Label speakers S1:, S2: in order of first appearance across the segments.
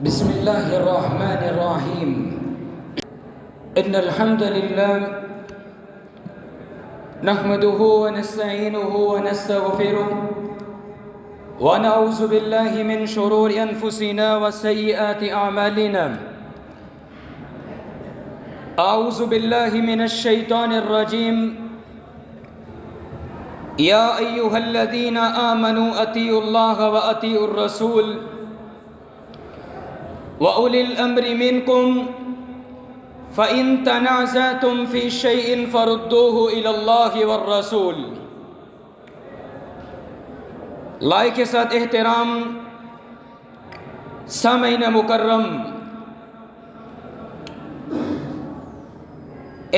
S1: بسم الله الرحمن الرحيم إن الحمد لله نحمده ونستعينه ونستغفره ونعوذ بالله من شرور أنفسنا وسيئات أعمالنا. أعوذ بالله من الشيطان الرجيم. يا أيها الذين آمنوا أطيعوا الله وأطيعوا الرسول وَأُولِي الْأَمْرِ مِنْكُمْ فَإِنْ تَنَازَعْتُمْ فِي شَيْءٍ فَرُدُّوهُ إِلَى اللَّهِ وَالرَّسُولِ. لائق کے ساتھ احترام سامعین مکرم،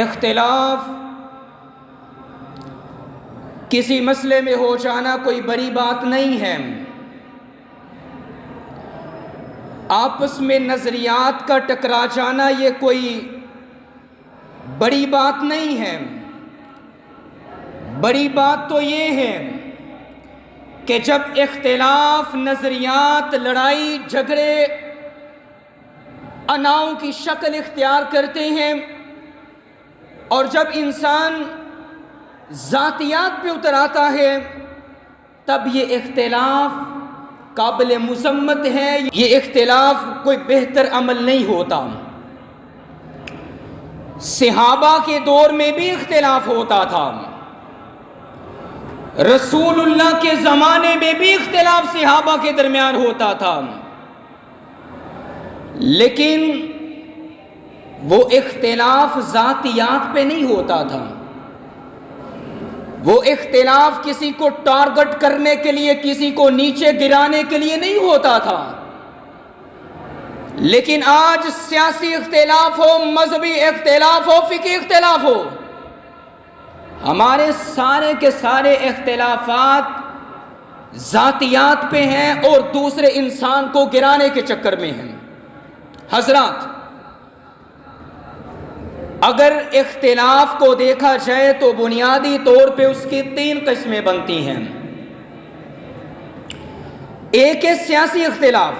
S1: اختلاف کسی مسئلے میں ہو جانا کوئی بڑی بات نہیں ہے. آپس میں نظریات کا ٹکرا جانا یہ کوئی بڑی بات نہیں ہے. بڑی بات تو یہ ہے کہ جب اختلاف، نظریات، لڑائی جھگڑے اناؤں کی شکل اختیار کرتے ہیں اور جب انسان ذاتیات پہ اتر آتا ہے تب یہ اختلاف قابل مذمت ہے. یہ اختلاف کوئی بہتر عمل نہیں ہوتا. صحابہ کے دور میں بھی اختلاف ہوتا تھا، رسول اللہ کے زمانے میں بھی اختلاف صحابہ کے درمیان ہوتا تھا، لیکن وہ اختلاف ذاتیات پہ نہیں ہوتا تھا. وہ اختلاف کسی کو ٹارگٹ کرنے کے لیے، کسی کو نیچے گرانے کے لیے نہیں ہوتا تھا. لیکن آج سیاسی اختلاف ہو، مذہبی اختلاف ہو، فقہی اختلاف ہو، ہمارے سارے کے سارے اختلافات ذاتیات پہ ہیں اور دوسرے انسان کو گرانے کے چکر میں ہیں. حضرات، اگر اختلاف کو دیکھا جائے تو بنیادی طور پہ اس کی 3 قسمیں بنتی ہیں. ایک ہے سیاسی اختلاف.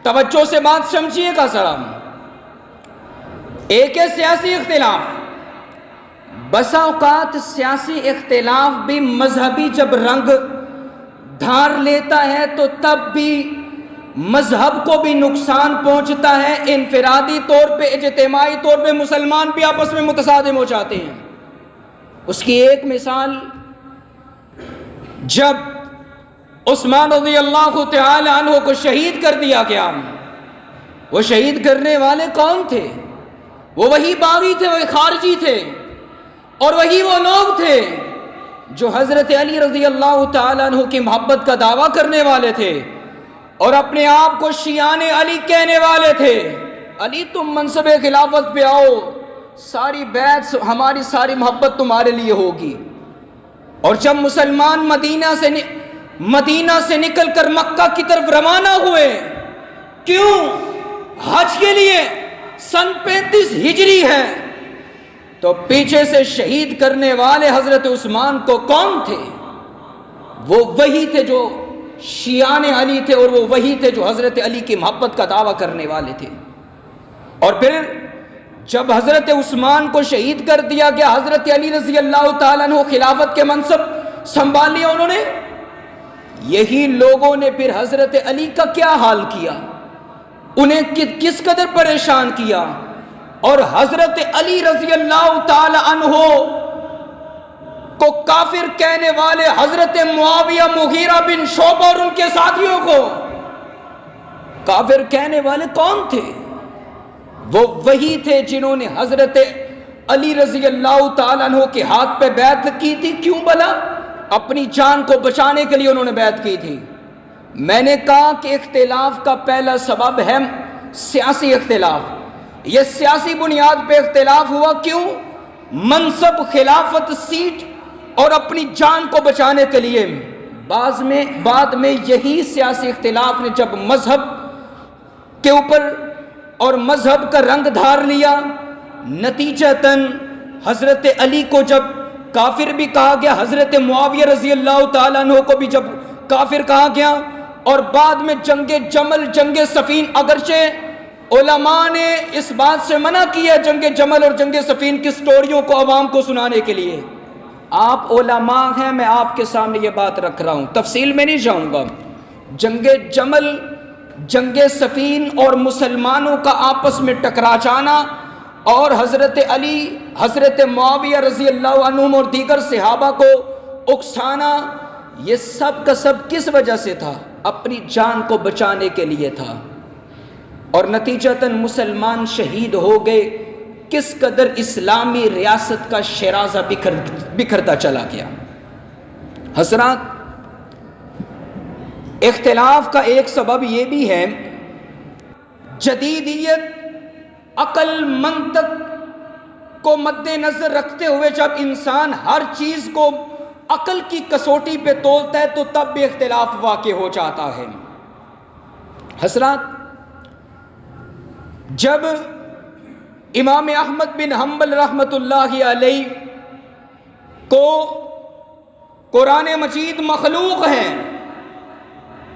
S1: توجہ سے بات سمجھیے گا ذرا. ایک ہے سیاسی اختلاف. بسا اوقات سیاسی اختلاف بھی مذہبی جب رنگ دھار لیتا ہے تو تب بھی مذہب کو بھی نقصان پہنچتا ہے. انفرادی طور پہ، اجتماعی طور پہ مسلمان بھی آپس میں متصادم ہو جاتے ہیں. اس کی ایک مثال، جب عثمان رضی اللہ تعالی عنہ کو شہید کر دیا گیا، وہ شہید کرنے والے کون تھے؟ وہ وہی باغی تھے، وہی خارجی تھے، اور وہی وہ لوگ تھے جو حضرت علی رضی اللہ تعالی عنہ کی محبت کا دعویٰ کرنے والے تھے اور اپنے آپ کو شیعان علی کہنے والے تھے. علی تم منصب خلافت پہ آؤ، ساری بیعت، ہماری ساری محبت تمہارے لیے ہوگی. اور جب مسلمان مدینہ سے نکل کر مکہ کی طرف روانہ ہوئے، کیوں؟ حج کے لیے، سن 35 ہجری ہے، تو پیچھے سے شہید کرنے والے حضرت عثمان کو کون تھے؟ وہ وہی تھے جو شیعان علی تھے، اور وہ وہی تھے جو حضرت علی کی محبت کا دعویٰ کرنے والے تھے. اور پھر جب حضرت عثمان کو شہید کر دیا گیا، حضرت علی رضی اللہ تعالیٰ عنہ خلافت کے منصب سنبھال لیا انہوں نے. یہی لوگوں نے پھر حضرت علی کا کیا حال کیا، انہیں کس قدر پریشان کیا. اور حضرت علی رضی اللہ تعالی عنہ کو کافر کہنے والے حضرت معاویہ، مغیرہ بن شعبہ اور ان کے ساتھیوں کو کافر کہنے والے کون تھے؟ وہ وہی تھے جنہوں نے حضرت علی رضی اللہ تعالیٰ عنہ کے ہاتھ پہ بیعت کی تھی. کیوں بھلا؟ اپنی جان کو بچانے کے لیے انہوں نے بیعت کی تھی. میں نے کہا کہ اختلاف کا پہلا سبب ہے سیاسی اختلاف. یہ سیاسی بنیاد پہ اختلاف ہوا. کیوں؟ منصب، خلافت، سیٹ اور اپنی جان کو بچانے کے لیے. بعد میں یہی سیاسی اختلاف نے جب مذہب کے اوپر اور مذہب کا رنگ دھار لیا، نتیجتاً حضرت علی کو جب کافر بھی کہا گیا، حضرت معاویہ رضی اللہ تعالیٰ عنہ کو بھی جب کافر کہا گیا، اور بعد میں جنگ جمل، جنگ صفین، اگرچہ علماء نے اس بات سے منع کیا جنگ جمل اور جنگ صفین کی سٹوریوں کو عوام کو سنانے کے لیے. آپ علماء ہیں، میں آپ کے سامنے یہ بات رکھ رہا ہوں، تفصیل میں نہیں جاؤں گا. جنگ جمل، جنگ صفین اور مسلمانوں کا آپس میں ٹکرا جانا اور حضرت علی، حضرت معاویہ رضی اللہ عنہم اور دیگر صحابہ کو اکسانا، یہ سب کا سب کس وجہ سے تھا؟ اپنی جان کو بچانے کے لیے تھا. اور نتیجتاً مسلمان شہید ہو گئے. کس قدر اسلامی ریاست کا شیرازہ بکھرتا چلا گیا. حضرات، اختلاف کا ایک سبب یہ بھی ہے، جدیدیت عقل منطق کو مد نظر رکھتے ہوئے جب انسان ہر چیز کو عقل کی کسوٹی پہ تولتا ہے تو تب بھی اختلاف واقع ہو جاتا ہے. حضرات، جب امام احمد بن حنبل رحمۃ اللہ علیہ کو قرآن مجید مخلوق ہے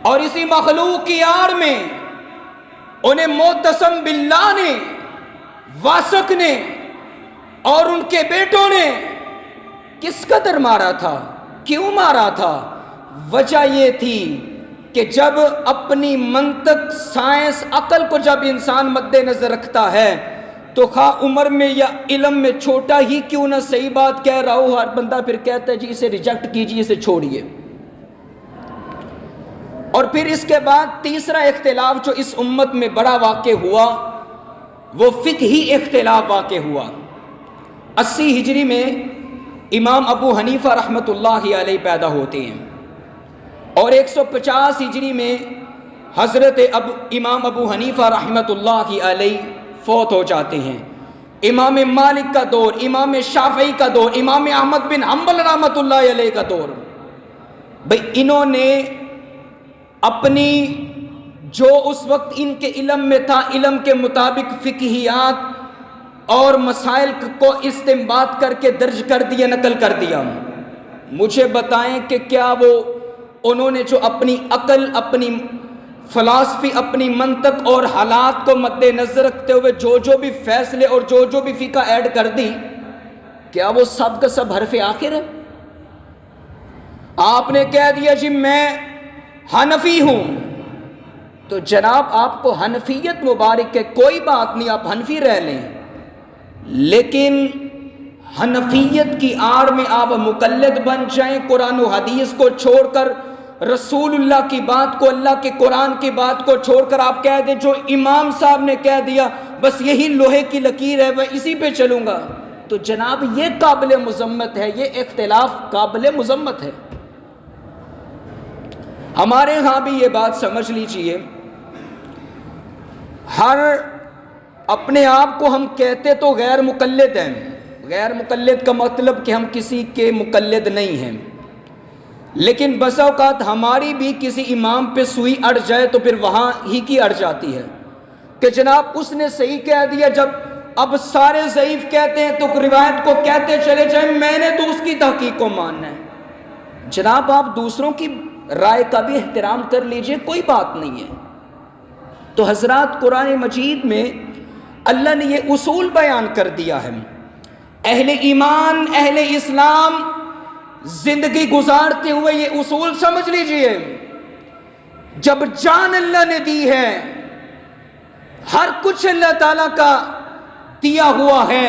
S1: اور اسی مخلوق کی آڑ میں انہیں معتصم باللہ نے، واسق نے اور ان کے بیٹوں نے کس قدر مارا تھا، کیوں مارا تھا؟ وجہ یہ تھی کہ جب اپنی منطق، سائنس، عقل کو جب انسان مد نظر رکھتا ہے تو خواہ عمر میں یا علم میں چھوٹا ہی کیوں نہ صحیح بات کہہ رہا ہو، ہر بندہ پھر کہتا ہے جی اسے ریجیکٹ کیجیے، اسے چھوڑیے. اور پھر اس کے بعد تیسرا اختلاف جو اس امت میں بڑا واقع ہوا وہ فقہی اختلاف واقع ہوا. 80 ہجری میں امام ابو حنیفہ رحمۃ اللہ علیہ پیدا ہوتے ہیں اور 150 ہجری میں حضرت امام ابو حنیفہ رحمۃ اللہ علیہ فوت ہو جاتے ہیں. امام مالک کا دور، امام شافعی کا دور، امام احمد بن حنبل رحمۃ اللہ علیہ کا دور. بھئی انہوں نے اپنی جو اس وقت ان کے علم میں تھا، علم کے مطابق فقہیات اور مسائل کو استنباط کر کے درج کر دیا، نقل کر دیا. مجھے بتائیں کہ کیا وہ انہوں نے جو اپنی عقل، اپنی فلسفی، اپنی منطق اور حالات کو مد نظر رکھتے ہوئے جو بھی فیصلے اور جو بھی فقہ ایڈ کر دی، کیا وہ سب کا سب حرف آخر ہے؟ آپ نے کہہ دیا جی میں حنفی ہوں تو جناب آپ کو حنفیت مبارک ہے، کوئی بات نہیں، آپ حنفی رہ لیں، لیکن حنفیت کی آڑ میں آپ مقلد بن جائیں، قرآن و حدیث کو چھوڑ کر، رسول اللہ کی بات کو، اللہ کے قرآن کی بات کو چھوڑ کر آپ کہہ دیں جو امام صاحب نے کہہ دیا بس یہی لوہے کی لکیر ہے، میں اسی پہ چلوں گا، تو جناب یہ قابل مذمت ہے، یہ اختلاف قابل مذمت ہے. ہمارے ہاں بھی یہ بات سمجھ لیجئے، ہر اپنے آپ کو ہم کہتے تو غیر مقلد ہیں. غیر مقلد کا مطلب کہ ہم کسی کے مقلد نہیں ہیں، لیکن بسا اوقات ہماری بھی کسی امام پہ سوئی اڑ جائے تو پھر وہاں ہی کی اڑ جاتی ہے کہ جناب اس نے صحیح کہہ دیا. جب اب سارے ضعیف کہتے ہیں تو روایت کو کہتے چلے جائیں، میں نے تو اس کی تحقیق کو ماننا ہے. جناب آپ دوسروں کی رائے کا بھی احترام کر لیجئے، کوئی بات نہیں ہے. تو حضرات، قرآن مجید میں اللہ نے یہ اصول بیان کر دیا ہے. اہل ایمان، اہل اسلام زندگی گزارتے ہوئے یہ اصول سمجھ لیجئے، جب جان اللہ نے دی ہے، ہر کچھ اللہ تعالیٰ کا دیا ہوا ہے،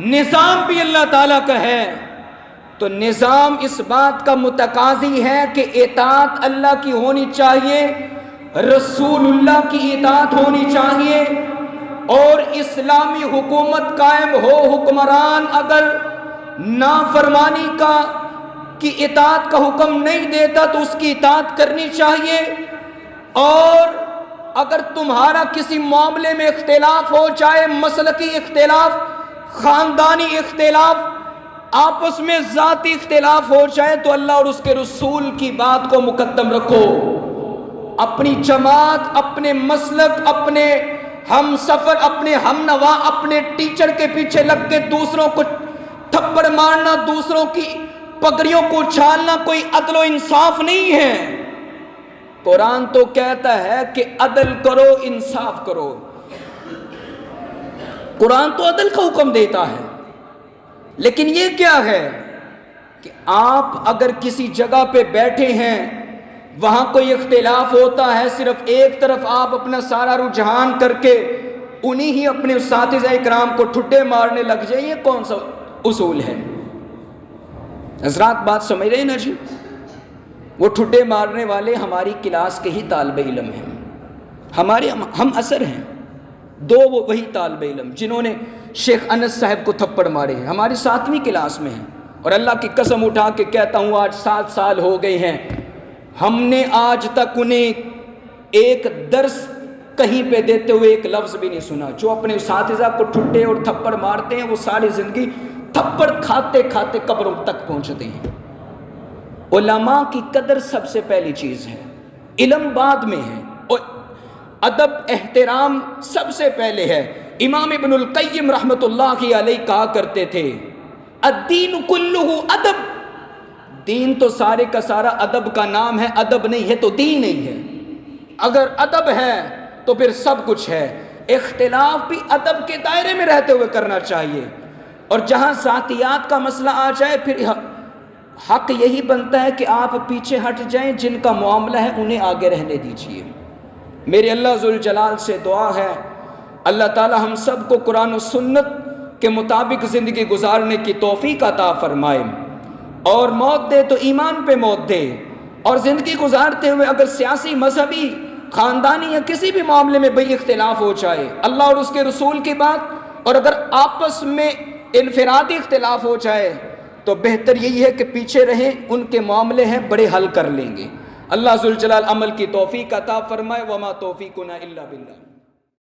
S1: نظام بھی اللہ تعالیٰ کا ہے، تو نظام اس بات کا متقاضی ہے کہ اطاعت اللہ کی ہونی چاہیے، رسول اللہ کی اطاعت ہونی چاہیے، اور اسلامی حکومت قائم ہو، حکمران اگر نافرمانی کی اطاعت کا حکم نہیں دیتا تو اس کی اطاعت کرنی چاہیے. اور اگر تمہارا کسی معاملے میں اختلاف ہو، چاہے مسلکی اختلاف، خاندانی اختلاف، آپس میں ذاتی اختلاف ہو جائے، تو اللہ اور اس کے رسول کی بات کو مقدم رکھو. اپنی جماعت، اپنے مسلک، اپنے ہم سفر، اپنے ہم نوا، اپنے ٹیچر کے پیچھے لگ کے دوسروں کو تھپڑ مارنا، دوسروں کی پگڑیوں کو اچھالنا کوئی عدل و انصاف نہیں ہے. قرآن تو کہتا ہے کہ عدل کرو، انصاف کرو، قرآن تو عدل کا حکم دیتا ہے، لیکن یہ کیا ہے کہ آپ اگر کسی جگہ پہ بیٹھے ہیں، وہاں کوئی اختلاف ہوتا ہے، صرف ایک طرف آپ اپنا سارا رجحان کر کے انہی ہی اپنے اساتذہ اکرام کو ٹھڈے مارنے لگ جائیں، یہ کون سا اصول ہے؟ حضرات بات سمجھ رہے ہیں نا جی؟ وہ ٹھڈے مارنے والے ہماری کلاس کے ہی طالب علم ہیں، ہم اثر ہیں، دو وہی طالب علم جنہوں نے شیخ انس صاحب کو تھپڑ مارے ہیں، ہماری 7ویں کلاس میں ہیں، اور اللہ کی قسم اٹھا کے کہتا ہوں آج 7 سال ہو گئے ہیں، ہم نے آج تک انہیں ایک درس کہیں پہ دیتے ہوئے ایک لفظ بھی نہیں سنا۔ جو اپنے اساتذہ کو ٹھڈے اور تھپڑ مارتے ہیں وہ ساری زندگی تھپڑ کھاتے کھاتے قبروں تک پہنچتے ہیں۔ علماء کی قدر سب سے پہلی چیز ہے، علم بعد میں ہے، اور ادب احترام سب سے پہلے ہے۔ امام ابن القیم رحمۃ اللہ علیہ کہا کرتے تھے الدین کلہ ادب، دین تو سارے کا سارا ادب کا نام ہے، ادب نہیں ہے تو دین نہیں ہے۔ اگر ادب ہے تو پھر سب کچھ ہے۔ اختلاف بھی ادب کے دائرے میں رہتے ہوئے کرنا چاہیے، اور جہاں ذاتیات کا مسئلہ آ جائے پھر حق یہی بنتا ہے کہ آپ پیچھے ہٹ جائیں، جن کا معاملہ ہے انہیں آگے رہنے دیجیے۔ میرے اللہ ذوالجلال سے دعا ہے اللہ تعالی ہم سب کو قرآن و سنت کے مطابق زندگی گزارنے کی توفیق عطا فرمائے، اور موت دے تو ایمان پہ موت دے، اور زندگی گزارتے ہوئے اگر سیاسی، مذہبی، خاندانی یا کسی بھی معاملے میں بھئی اختلاف ہو جائے، اللہ اور اس کے رسول کی بات، اور اگر آپس میں انفرادی اختلاف ہو جائے تو بہتر یہی ہے کہ پیچھے رہیں، ان کے معاملے ہیں بڑے حل کر لیں گے۔ اللہ ذوالجلال عمل کی توفیق عطا فرمائے، وما توفیقنا الا باللہ۔